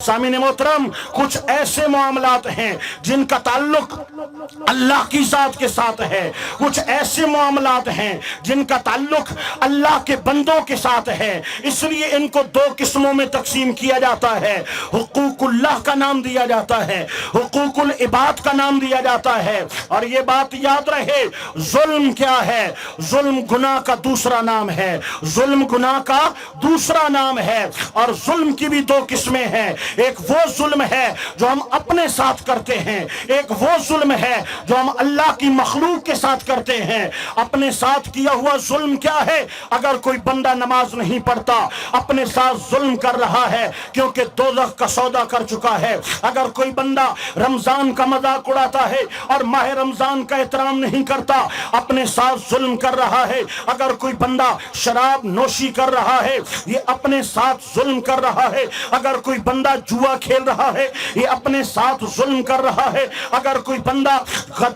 سامعین محترم، کچھ ایسے معاملات ہیں جن کا تعلق اللہ کی ذات کے ساتھ ہے، کچھ ایسے معاملات ہیں جن کا تعلق اللہ کے بندوں کے ساتھ ہے، اس لیے ان کو دو قسموں میں تقسیم کیا جاتا ہے۔ حقوق اللہ کا نام دیا جاتا ہے، حقوق العباد کا نام دیا جاتا ہے۔ اور یہ بات یاد رہے، ظلم کیا ہے؟ ظلم گناہ کا دوسرا نام ہے، ظلم گناہ کا دوسرا نام ہے۔ اور ظلم کی بھی دو قسمیں ہیں، ایک وہ ظلم ہے جو ہم اپنے ساتھ کرتے ہیں، ایک وہ ظلم ہے جو ہم اللہ کی مخلوق کے ساتھ کرتے ہیں۔ اپنے ساتھ کیا ہوا ظلم کیا ہے؟ اگر کوئی بندہ نماز نہیں پڑھتا، اپنے ساتھ ظلم کر رہا ہے، کیونکہ دوزخ کا سودا کر چکا ہے۔ اگر کوئی بندہ رمضان کا مذاق اڑاتا ہے اور ماہ رمضان کا احترام نہیں کرتا، اپنے ساتھ ظلم کر رہا ہے۔ اگر کوئی بندہ شراب نوشی کر رہا ہے، یہ اپنے ساتھ ظلم کر رہا ہے۔ اگر کوئی بندہ جوا کھیل رہا ہے، یہ اپنے ساتھ ظلم کر رہا ہے۔ اگر کوئی بندہ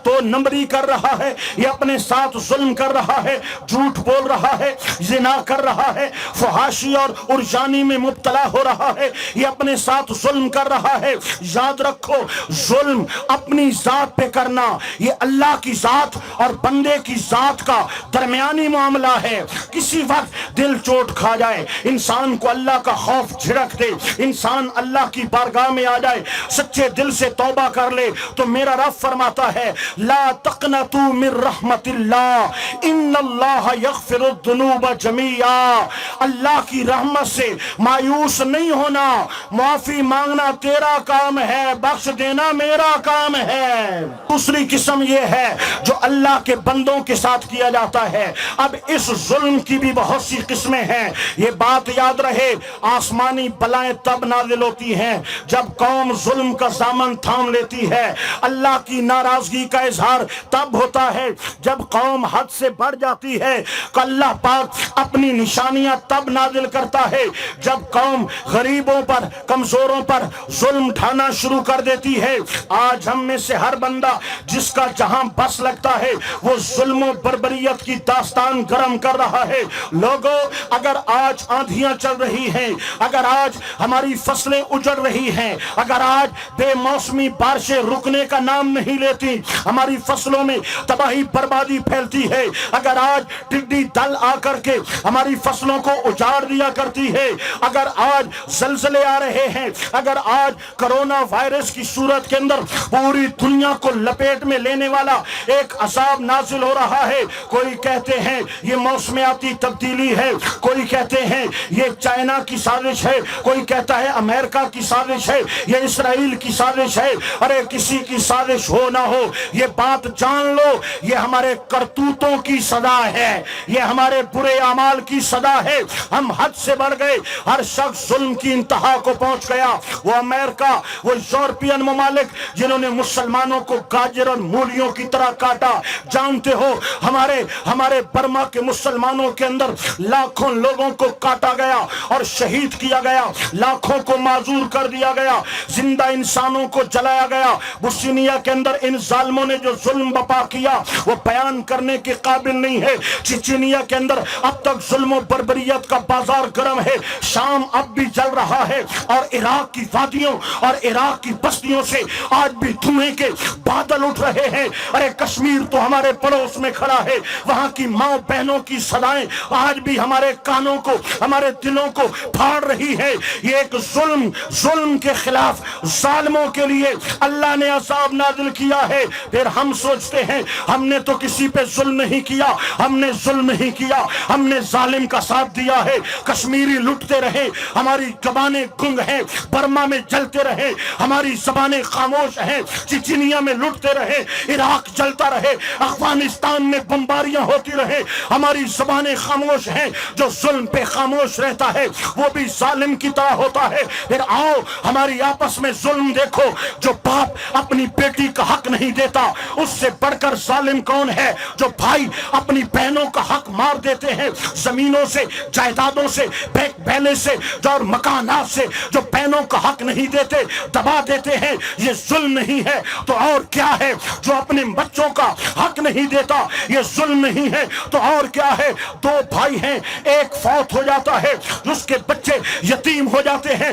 دو نمبری کر رہا ہے، یہ اپنے ساتھ ظلم کر رہا ہے، جھوٹ بول رہا ہے، زنا کر رہا ہے، فحاشی اور ارجانی میں مبتلا ہو رہا ہے، یہ اپنے ساتھ ظلم کر رہا ہے۔ یاد رکھو، ظلم اپنی ذات پہ کرنا یہ اللہ کی ذات اور بندے کی ذات کا درمیانی معاملہ ہے۔ کسی وقت دل چوٹ کھا جائے، انسان کو اللہ کا خوف جھڑک دے، انسان اللہ کی بارگاہ میں آ جائے، سچے دل سے توبہ کر لے، تو میرا رب فرماتا ہے لا تقنطوا من رحمت اللہ ان اللہ یغفر الذنوب جمیعا۔ اللہ کی رحمت سے مایوس نہیں ہونا، معافی مانگنا تیرا کام ہے، بخش دینا میرا کام ہے۔ دوسری قسم یہ ہے جو اللہ کے بندوں کے ساتھ کیا جاتا ہے۔ اب اس ظلم کی بھی بہت سی قسمیں ہیں، یہ بات یاد رہے، آسمانی بلائیں تب نازل ہوتی ہیں جب قوم ظلم کا دامن تھام لیتی ہے، اللہ کی ناراضگی کا اظہار تب ہوتا ہے جب قوم حد سے بڑھ جاتی ہے، کہ اللہ پاک اپنی نشانیاں تب نازل کرتا ہے جب قوم غریبوں پر، کمزوروں پر ظلم ڈھانا شروع کر دیتی ہے۔ آج ہم میں سے ہر بندہ جس کا جہاں بس لگتا ہے وہ ظلم و بربریت کی داستان گرم کر رہا ہے۔ لوگوں، اگر آج آندھیاں چل رہی ہیں، اگر آج ہماری فصلیں اجڑ رہی ہیں، اگر آج بے موسمی بارشیں رکنے کا نام نہیں لیتی، ہماری فصلوں میں تباہی بربادی پھیلتی ہے، اگر آج ٹڈی دل آ کر کے ہماری فصلوں کو اجاڑ دیا کرتی ہے، اگر آج زلزلے آ رہے ہیں، اگر آج کرونا وائرس کی صورت کے اندر پوری دنیا کو لپیٹ میں لینے والا ایک عذاب نازل ہو رہا ہے، کوئی کہتے ہیں یہ موسمیاتی تبدیلی ہے، کوئی کہتے ہیں یہ چائنا کی سازش ہے، کوئی کہتا ہے امریکہ کی سازش ہے، یہ اسرائیل کی سازش ہے۔ ارے کسی کی سازش ہو نہ ہو، یہ بات جان لو، یہ ہمارے کرتوتوں کی صدا ہے، یہ ہمارے برے اعمال کی صدا ہے۔ ہم حد سے بڑھ گئے، ہر شخص ظلم کی انتہا کو پہنچ گیا۔ وہ امریکہ، وہ یورپین ممالک جنہوں نے مسلمانوں کو گاجر اور مولیوں کی طرح کاٹا، جانتے ہو ہمارے برما کے مسلمانوں کے اندر لاکھوں لوگوں کو کاٹا گیا اور شہید کیا گیا، لاکھوں کو معذور کر دیا گیا، زندہ انسانوں کو جلایا گیا۔ بوسنیا کے اندر ان ظالموں نے جو ظلم بپا کیا وہ بیان کرنے کے قابل نہیں ہے۔ چچینیا کے اندر اب تک ظلم و بربریت کا بازار گرم ہے، شام اب بھی جل رہا ہے، اور عراق کی وادیوں اور عراق کی بستیوں سے آج بھی دھوئیں کے بادل اٹھ رہے ہیں۔ ارے کشمیر تو ہمارے پڑوس میں کھڑا ہے، وہاں کی ماں بہنوں کی صدائیں آج بھی ہمارے کانوں کو، ہمارے دلوں کو پھاڑ رہی ہے۔ یہ ایک ظلم کے خلاف ظالموں کے لیے اللہ نے عذاب نازل کیا ہے۔ پھر ہم سوچتے ہیں ہم نے تو کسی پہ ظلم نہیں کیا، ہم نے ظلم نہیں کیا، ہم نے ظالم کا ساتھ دیا ہے۔ کشمیری لٹتے رہے، ہماری زبانیں گنگ ہیں، برما میں جلتے رہے، ہماری زبانیں خاموش ہیں، چچینیا میں لٹتے رہے، عراق جلتا رہے، افغانستان میں بمباریاں ہوتی رہے، ہماری زبانیں خاموش ہیں۔ جو ظلم پہ خاموش رہتا ہے وہ بھی ظالم کی طرح ہوتا ہے۔ پھر آؤ ہماری آپس میں ظلم دیکھو، جو باپ اپنی بیٹی کا حق نہیں دیتا، اس سے بڑھ کر ظالم کون ہے؟ جو بھائی اپنی بہنوں کا حق مار دیتے ہیں، زمینوں سے، جائیدادوں سے، بیک بیلے سے اور مکانات سے جو بہنوں کا حق نہیں دیتے، دبا دیتے ہیں، یہ ظلم نہیں ہے تو اور کیا ہے؟ جو اپنے بچوں کا حق نہیں دیتا، یہ ظلم نہیں ہے تو اور کیا ہے؟ دو بھائی ہیں، ایک فوت ہو جاتا ہے، اس کے بچے یتیم ہو جاتے ہیں،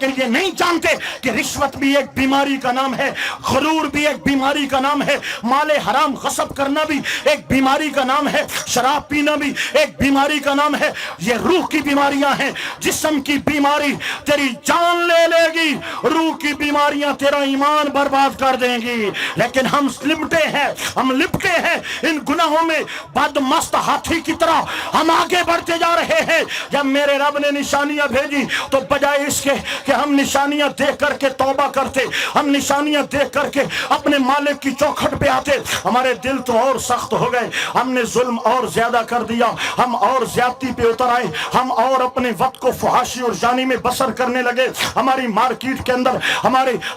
لیکن یہ نہیں جانتے کہ رشوت بھی ایک بیماری کا نام ہے، غرور بھی ایک بیماری کا نام ہے، مال حرام غصب کرنا بھی ایک بیماری کا نام ہے، شراب پینا بھی ایک بیماری کا نام ہے۔ یہ روح کی بیماریاں ہیں۔ جسم کی بیماری تیری جان لے لے گی، روح کی بیماریاں تیرا ایمان برباد کر دیں گی۔ لیکن ہم لپٹے ہیں ان گناہوں میں، بدمست ہاتھی کی طرح ہم آگے بڑھتے جا رہے ہیں۔ جب میرے رب نے نشانیاں بھیجی تو بجائے اس کے کہ ہم نشانیاں دیکھ کر کے توبہ کرتے، ہم نشانیاں دیکھ کر کے اپنے مالک کی چوکھٹ پہ آتے، ہمارے دل تو اور سخت ہو گئے۔ ہم نے ظلم اور زیادہ کر دیا، ہم اور زیادتی پہ اتر آئے، ہم اور اپنے وقت کو فحاشی اور جانی میں بسر کرنے لگے۔ ہماری مارکیٹ کے اندر،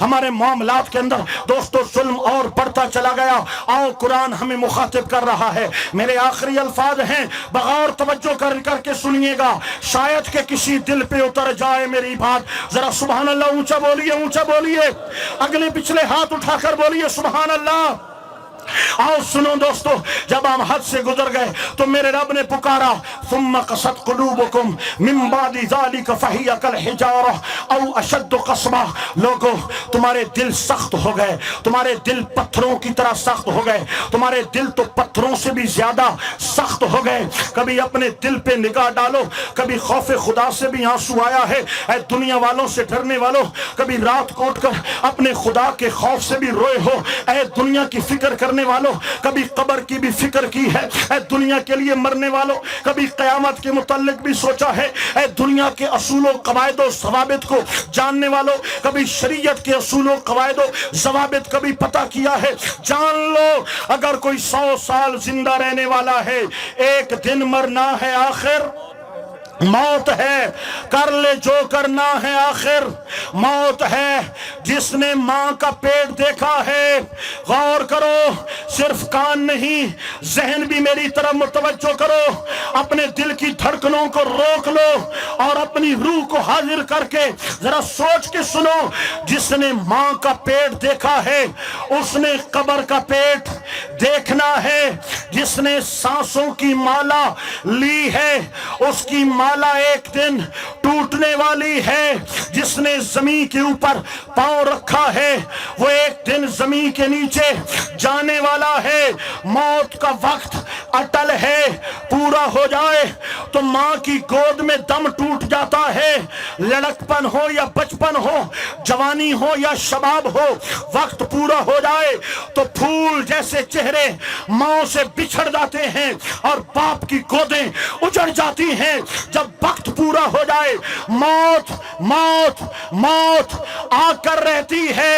ہمارے معاملات کے اندر دوستو ظلم اور بڑھتا چلا گیا۔ آؤ قرآن ہمیں مخاطب کر رہا ہے۔ میرے آخری الفاظ ہیں، بغور توجہ کر کے سنیے گا، شاید کہ کسی دل پہ اتر جائے میری بات۔ ذرا سبحان اللہ اونچا بولیے، اونچا بولیے، اگلے پچھلے ہاتھ اٹھا کر بولیے سبحان اللہ۔ آؤ سنو دوستو، جب ہم حد سے گزر گئے تو میرے رب نے پکارا، ثم قست قلوبکم من بعد ذلک فہی کالحجارہ او اشد قسوہ۔ لوگو تمہارے دل سخت ہو گئے، تمہارے دل پتھروں کی طرح سخت ہو گئے، تمہارے دل تو پتھروں سے بھی زیادہ سخت ہو گئے۔ کبھی اپنے دل پہ نگاہ ڈالو، کبھی خوف خدا سے بھی آنسو آیا ہے، اے دنیا والوں سے ڈرنے والوں، کبھی رات کو اٹھ کر اپنے خدا کے خوف سے بھی روئے ہو، اے دنیا کی فکر کرنے والوں، کبھی قبر کی بھی فکر کی ہے، اے دنیا کے لیے مرنے والوں، کبھی قیامت کے متعلق بھی سوچا ہے، اے دنیا کے اصول و قواعد و ضوابط کو جاننے والوں، کبھی شریعت کے اصول و قواعد و ضوابط کبھی پتہ کیا ہے۔ جان لو اگر کوئی 100 سال زندہ رہنے والا ہے، ایک دن مرنا ہے، آخر موت ہے، کر لے جو کرنا ہے، آخر موت ہے۔ جس نے ماں کا پیٹ دیکھا ہے، غور کرو، صرف کان نہیں ذہن بھی میری طرف متوجہ کرو، اپنے دل کی دھڑکنوں کو روک لو اور اپنی روح کو حاضر کر کے ذرا سوچ کے سنو۔ جس نے ماں کا پیٹ دیکھا ہے اس نے قبر کا پیٹ دیکھنا ہے۔ جس نے سانسوں کی مالا لی ہے اس کی مالا ایک دن ٹوٹنے والی ہے۔ جس نے زمین کے اوپر پاؤں رکھا ہے وہ ایک دن زمین کے نیچے جانے والا ہے۔ موت کا وقت اٹل ہے، پورا ہو جائے تو ماں کی گود میں دم ٹوٹ جاتا ہے۔ لڑکپن ہو یا بچپن ہو، جوانی ہو یا شباب ہو، وقت پورا ہو جائے تو پھول جیسے چہرے ماں سے بچھڑ جاتے ہیں اور باپ کی گودیں اجڑ جاتی ہیں۔ جب وقت پورا ہو جائے موت موت موت آ کر رہتی ہے۔